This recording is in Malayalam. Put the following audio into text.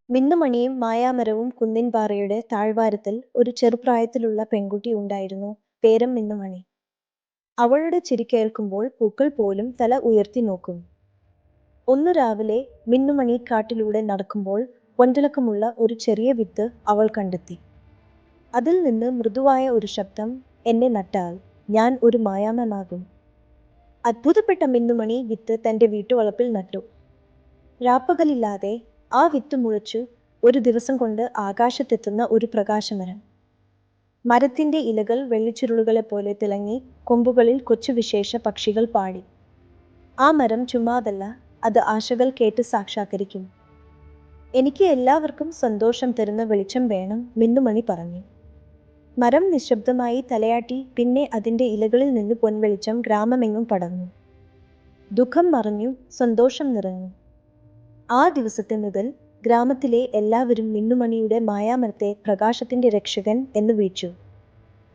മിന്നുമണിയും മായാമരവും കുന്നിൻപാറയുടെ താഴ്വാരത്തിൽ ഒരു ചെറുപ്രായത്തിലുള്ള പെൺകുട്ടി ഉണ്ടായിരുന്നു. പേരും മിന്നുമണി. അവളുടെ ചിരി കേൾക്കുമ്പോൾ പൂക്കൾ പോലും തല ഉയർത്തി നോക്കും. ഒന്നു രാവിലെ മിന്നുമണി കാട്ടിലൂടെ നടക്കുമ്പോൾ പൊൻതിളക്കമുള്ള ഒരു ചെറിയ വിത്ത് അവൾ കണ്ടെത്തി. അതിൽ നിന്ന് മൃദുവായ ഒരു ശബ്ദം, എന്നെ നട്ടാൽ ഞാൻ ഒരു മായാമമാകും. അത്ഭുതപ്പെട്ട മിന്നുമണി വിത്ത് തന്റെ വീട്ടുവളപ്പിൽ നട്ടു. രാപ്പകലില്ലാതെ ആ വിത്ത് മുളച്ചു. ഒരു ദിവസം കൊണ്ട് ആകാശത്തെത്തുന്ന ഒരു പ്രകാശമരം. മരത്തിന്റെ ഇലകൾ വെള്ളിച്ചുരുളുകളെപ്പോലെ തിളങ്ങി, കൊമ്പുകളിൽ കൊച്ചു വിശേഷ പക്ഷികൾ പാടി. ആ മരം ചുമ്മാതല്ല, അത് ആശകൾ കേട്ട് സാക്ഷാത്കരിക്കും. എനിക്ക് എല്ലാവർക്കും സന്തോഷം തരുന്ന വെളിച്ചം വേണം, മിന്നുമണി പറഞ്ഞു. മരം നിശബ്ദമായി തലയാട്ടി. പിന്നെ അതിന്റെ ഇലകളിൽ നിന്ന് പൊൻവെളിച്ചം ഗ്രാമമെങ്ങും പടർന്നു. ദുഃഖം മറഞ്ഞു, സന്തോഷം നിറഞ്ഞു. ആ ദിവസത്തെ മുതൽ ഗ്രാമത്തിലെ എല്ലാവരും മിന്നുമണിയുടെ മായാമരത്തെ പ്രകാശത്തിന്റെ രക്ഷകൻ എന്ന് വിളിച്ചു.